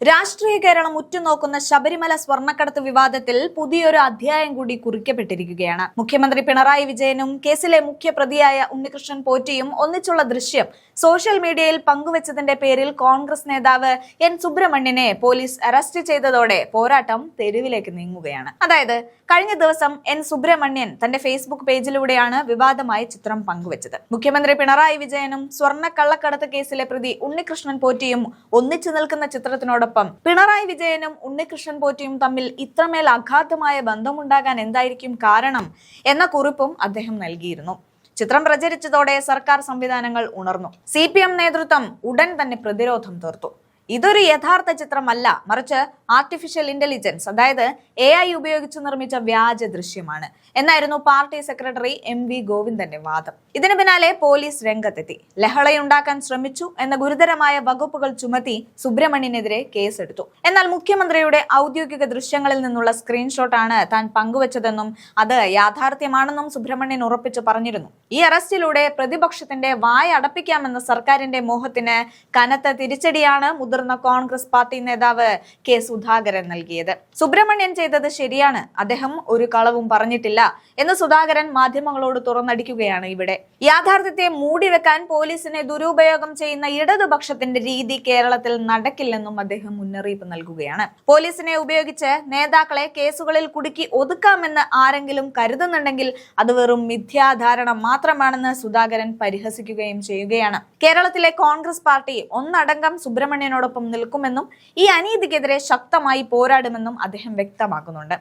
രാഷ്ട്രീയ കേരളം ഉറ്റുനോക്കുന്ന ശബരിമല സ്വർണ്ണക്കടത്ത് വിവാദത്തിൽ പുതിയൊരു അധ്യായം കൂടി കുറിക്കപ്പെട്ടിരിക്കുകയാണ്. മുഖ്യമന്ത്രി പിണറായി വിജയനും കേസിലെ മുഖ്യപ്രതിയായ ഉണ്ണികൃഷ്ണൻ പോറ്റിയും ഒന്നിച്ചുള്ള ദൃശ്യം സോഷ്യൽ മീഡിയയിൽ പങ്കുവച്ചതിന്റെ പേരിൽ കോൺഗ്രസ് നേതാവ് എൻ സുബ്രഹ്മണ്യനെ പോലീസ് അറസ്റ്റ് ചെയ്തതോടെ പോരാട്ടം തെരുവിലേക്ക് നീങ്ങുകയാണ്. അതായത് കഴിഞ്ഞ ദിവസം എൻ സുബ്രഹ്മണ്യൻ തന്റെ ഫേസ്ബുക്ക് പേജിലൂടെയാണ് വിവാദമായ ചിത്രം പങ്കുവച്ചത്. മുഖ്യമന്ത്രി പിണറായി വിജയനും സ്വർണ്ണ കള്ളക്കടത്ത് കേസിലെ പ്രതി ഉണ്ണികൃഷ്ണൻ പോറ്റിയും ഒന്നിച്ചു നിൽക്കുന്ന ചിത്രത്തിനോടൊപ്പം പിണറായി വിജയനും ഉണ്ണികൃഷ്ണൻ പോറ്റിയും തമ്മിൽ ഇത്രമേൽ അഗാധമായ ബന്ധമുണ്ടാകാൻ എന്തായിരിക്കും കാരണം എന്ന കുറിപ്പും അദ്ദേഹം നൽകിയിരുന്നു. ചിത്രം പ്രചരിച്ചതോടെ സർക്കാർ സംവിധാനങ്ങൾ ഉണർന്നു. CPM നേതൃത്വം ഉടൻ തന്നെ പ്രതിരോധം തീർത്തു. ഇതൊരു യഥാർത്ഥ ചിത്രമല്ല, മറിച്ച് ആർട്ടിഫിഷ്യൽ ഇന്റലിജൻസ് അതായത് AI ഉപയോഗിച്ച് നിർമ്മിച്ച വ്യാജ ദൃശ്യമാണ് എന്നായിരുന്നു പാർട്ടി സെക്രട്ടറി MV ഗോവിന്ദന്റെ വാദം. ഇതിനു പിന്നാലെ പോലീസ് രംഗത്തെത്തി. ലഹളയുണ്ടാക്കാൻ ശ്രമിച്ചു എന്ന ഗുരുതരമായ വകുപ്പുകൾ ചുമത്തി സുബ്രഹ്മണ്യനെതിരെ കേസെടുത്തു. എന്നാൽ മുഖ്യമന്ത്രിയുടെ ഔദ്യോഗിക ദൃശ്യങ്ങളിൽ നിന്നുള്ള സ്ക്രീൻഷോട്ടാണ് താൻ പങ്കുവച്ചതെന്നും അത് യാഥാർത്ഥ്യമാണെന്നും സുബ്രഹ്മണ്യൻ ഉറപ്പിച്ചു പറഞ്ഞിരുന്നു. ഈ അറസ്റ്റിലൂടെ പ്രതിപക്ഷത്തിന്റെ വായ അടപ്പിക്കാമെന്ന സർക്കാരിന്റെ മോഹത്തിന് കനത്ത തിരിച്ചടിയാണ് മുതിർന്ന കോൺഗ്രസ് പാർട്ടി നേതാവ് കെ സുധാകരൻ നൽകിയത്. സുബ്രഹ്മണ്യൻ ചെയ്തത് ശരിയാണ്, അദ്ദേഹം ഒരു കളവും പറഞ്ഞിട്ടില്ല എന്ന് സുധാകരൻ മാധ്യമങ്ങളോട് തുറന്നടിക്കുകയാണ്. ഇവിടെ യാഥാർത്ഥ്യത്തെ മൂടിവെക്കാൻ പോലീസിനെ ദുരുപയോഗം ചെയ്യുന്ന ഇടതുപക്ഷത്തിന്റെ രീതി കേരളത്തിൽ നടക്കില്ലെന്നും അദ്ദേഹം മുന്നറിയിപ്പ് നൽകുകയാണ്. പോലീസിനെ ഉപയോഗിച്ച് നേതാക്കളെ കേസുകളിൽ കുടുക്കി ഒതുക്കാമെന്ന് ആരെങ്കിലും കരുതുന്നുണ്ടെങ്കിൽ അത് വെറും മിഥ്യാധാരണ മാത്രമാണെന്ന് സുധാകരൻ പരിഹസിക്കുകയും ചെയ്യുകയാണ്. കേരളത്തിലെ കോൺഗ്രസ് പാർട്ടി ഒന്നടങ്കം സുബ്രഹ്മണ്യനോടൊപ്പം നിൽക്കുമെന്നും ഈ അനീതിക്കെതിരെ ശക്തമായി പോരാടുമെന്നും അദ്ദേഹം വ്യക്തമാക്കുന്നുണ്ട്.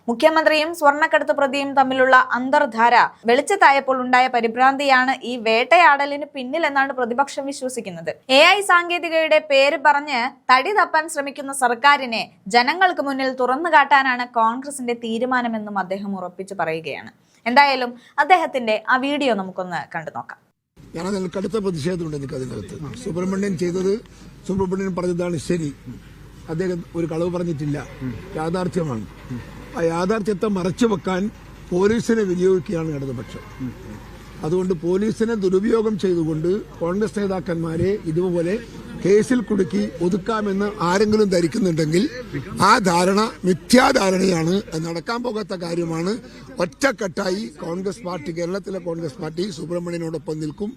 മുഖ്യമന്ത്രിയും സ്വർണ്ണക്കടത്ത് പ്രതിയും തമ്മിലുള്ള അന്തർധാര വെളിച്ചത്തായപ്പോൾ ഉണ്ടായ പരിഭ്രാന്തിയാണ് ഈ വേട്ടയാടലിന് പിന്നിലെന്നാണ് പ്രതിപക്ഷം വിശ്വസിക്കുന്നത്. AI സാങ്കേതികയുടെ പേര് പറഞ്ഞ് തടി തപ്പാൻ ശ്രമിക്കുന്ന സർക്കാരിനെ ജനങ്ങൾക്ക് മുന്നിൽ തുറന്നു കാട്ടാനാണ് കോൺഗ്രസിന്റെ തീരുമാനമെന്നും അദ്ദേഹം ഉറപ്പിച്ചു പറയുകയാണ്. എന്തായാലും അദ്ദേഹത്തിന്റെ ആ വീഡിയോ നമുക്കൊന്ന് കണ്ടു നോക്കാം. ഞാൻ അതിൽ കടുത്ത പ്രതിഷേധമുണ്ട്. എനിക്ക് അതിനകത്ത് സുബ്രഹ്മണ്യൻ പറഞ്ഞതാണ് ശരി. അദ്ദേഹം ഒരു കളവ് പറഞ്ഞിട്ടില്ല, യാഥാർത്ഥ്യമാണ്. ആ യാഥാർത്ഥ്യത്തെ മറച്ചുവെക്കാൻ പോലീസിനെ വിനിയോഗിക്കുകയാണ് ഇടതുപക്ഷം. അതുകൊണ്ട് പോലീസിനെ ദുരുപയോഗം ചെയ്തുകൊണ്ട് കോൺഗ്രസ് നേതാക്കന്മാരെ ഇതുപോലെ കേസിൽ കുടുക്കി ഒതുക്കാമെന്ന് ആരെങ്കിലും ധരിക്കുന്നുണ്ടെങ്കിൽ ആ ധാരണ മിഥ്യാധാരണയാണ്. നടക്കാൻ പോകാത്ത കാര്യമാണ്. ഒറ്റക്കെട്ടായി കോൺഗ്രസ് പാർട്ടി, കേരളത്തിലെ കോൺഗ്രസ് പാർട്ടി സുബ്രഹ്മണ്യനോടൊപ്പം നിൽക്കും.